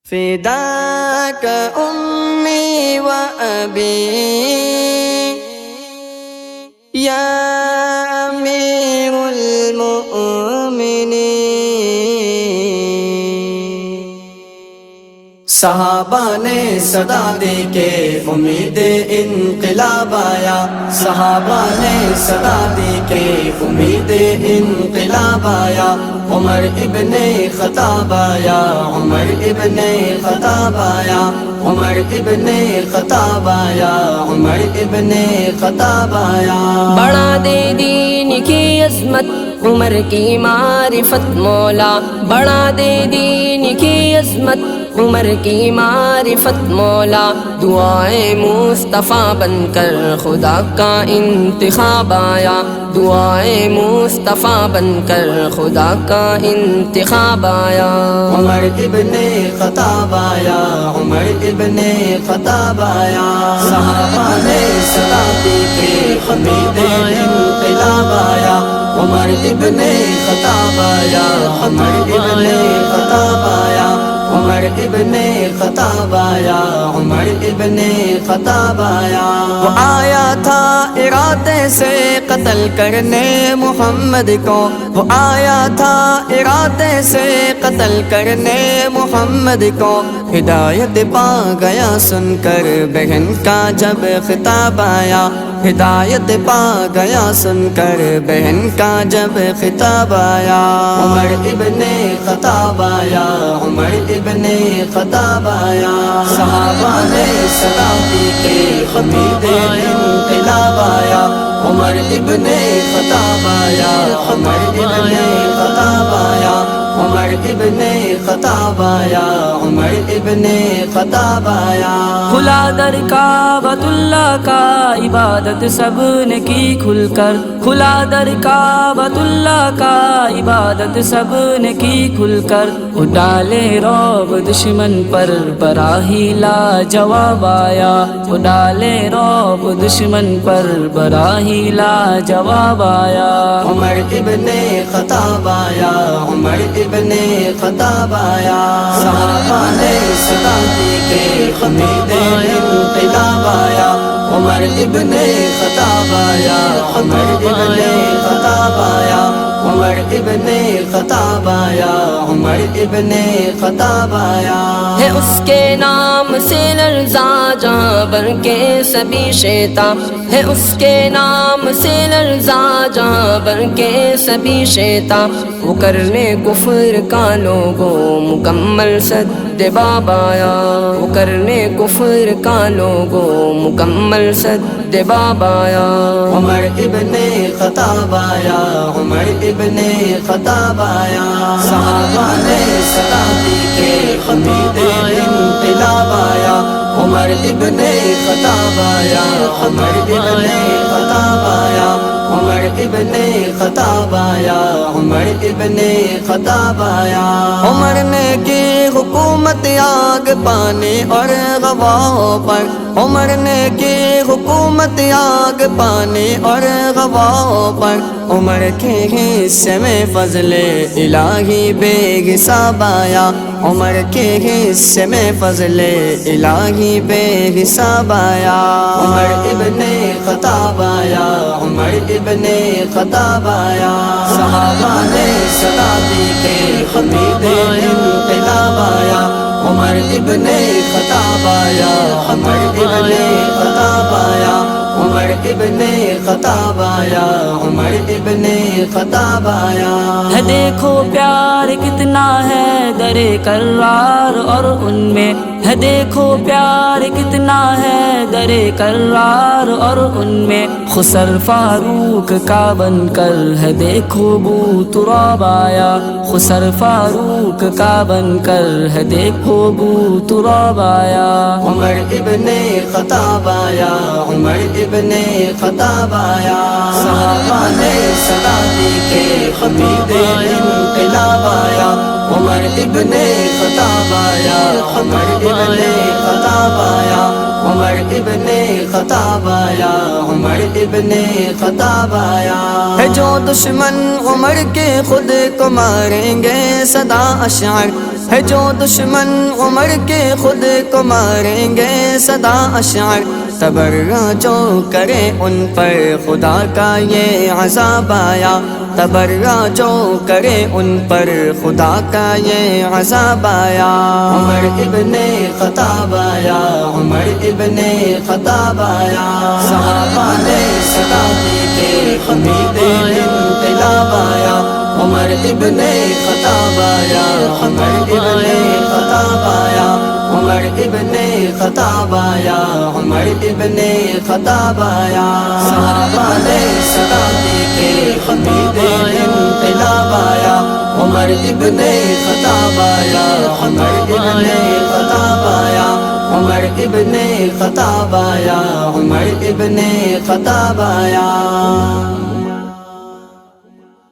فداك أمي وأبي يا أمير المؤمنين. صحابہ نے صدا دی کہ امید انقلاب آیا، صحابہ نے صدا دی کہ امید انقلاب آیا. عمر ابن خطاب آیا، عمر ابن خطاب آیا، عمر ابن خطاب آیا، عمر ابن خطاب آیا. بڑھا دے دین کی عظمت عمر کی معرفت مولا، بڑھا دے دین کی عظمت عمر کی معرفت مولا. دعائے مصطفیٰ بن کر خدا کا انتخاب آیا، دعائے مصطفیٰ بن کر خدا کا انتخاب آیا. عمر ابن خطاب آیا، عمر ابن خطاب آیا. صحابہ نے صدا دی کہ امید انقلاب آیا. عمر ابن خطاب آیا، عمر ابن خطاب آیا، عمر ابن خطاب آیا، عمر ابن خطاب آیا. وہ آیا تھا ارادے سے قتل کرنے محمد کو، وہ آیا تھا ارادے سے قتل کرنے محمد کو. ہدایت پا گیا سن کر بہن کا جب خطاب آیا، ہدایت پا گیا سن کر بہن کا جب خطاب آیا. عمر ابن خطاب آیا، عمر ابن خطاب آیا. صحابہ نے صدا دی کہ امید انقلاب آیا. عمر ابن خطاب آیا، عمر ابن خطاب آیا، عمر ابن خطاب آیا، عمر ابن خطاب آیا. کھلا در کعبۃ اللہ کا عبادت سب نے کی کھل کر، کھلا در کعبۃ اللہ کا عبادت سب نے کی کھل کر. وہ ڈالے رعب دشمن پر براہی لا جواب آیا، وہ ڈالے رعب دشمن پر براہی لا جواب آیا. عمر ابن خطاب آیا، عمر ابن خطاب آیا. صحابہ نے صدا دی کہ امید انقلاب آیا. عمر ابن خطاب آیا، عمر ابن خطاب آیا، عمر ابن خطاب آیا، عمر ابن خطاب آیا. ہے اس کے نام سے لرزاں جہاں بر کے سبھی شیطاں، ہے اس کے نام سے لرزاں جہاں بر کے سبھی شیطاں. وہ کرنے کفر کا لوگوں مکمل سد باب آیا، وہ کرنے کفر کا لوگوں مکمل سد باب آیا. عمر ابن خطاب آیا، عمر ابن خطاب آیا. صحابہ نے صدا دی کہ امید انقلاب آیا. عمر ابن خطاب آیا، عمر ابن خطاب آیا، عمر ابن خطاب آیا، عمر ابن خطاب آیا. عمر نے کی حکومت آگ پانی اور غواؤں پر، عمر نے کی حکومت آگ پانی اور غواؤں پر. عمر کے حصے میں فضل الہی بے حساب آیا، عمر کے حصے میں فضل الہی بے حساب آیا. عمر ابن خطاب آیا، عمر ابن خطاب آیا. صحابہ نے صدا دی کہ امید انقلاب آیا. عمر ابن خطاب آیا، عمر ابن خطاب آیا، عمر ابن خطاب آیا، عمر ابن خطاب آیا. ہے دیکھو پیار کتنا ہے در کرار اور ان میں، ہے دیکھو پیار کتنا ہے در کرار اور ان میں. خسر فاروق کا بن کر ہے دیکھو بو تراب آیا، خسر فاروق کا بن کر ہے دیکھو بو تراب آیا. عمر ابن خطاب آیا، عمر ابن خطاب آیا. صحابہ نے صدا دی کہ امید انقلاب آیا. عمر ابن خطاب آیا، عمر ابن خطاب آیا، عمر ابن خطاب آیا، عمر ابن خطاب آیا. ہے جو دشمن عمر کے خود کو ماریں گے صدا اشعار، ہے جو دشمن عمر کے خود کو ماریں گے صدا اشعار تبرہ جو کرے ان پر خدا کا یہ عذاب آیا تبرہ جو کرے ان پر خدا کا یہ عذاب آیا عمر ابن خطاب آیا عمر ابن خطاب آیا صحابہ نے صدا دی کہ حمید انقلاب آیا عمر ابن خطاب آیا عمر ابن خطاب آیا عمر ابن خطاب آیا عمر ابن خطاب آیا صحابہ نے صدا دی کہ حمید انقلاب آیا عمر ابن خطاب آیا عمر ابن خطاب آیا عمر ابن خطاب آیا عمر ابن خطاب آیا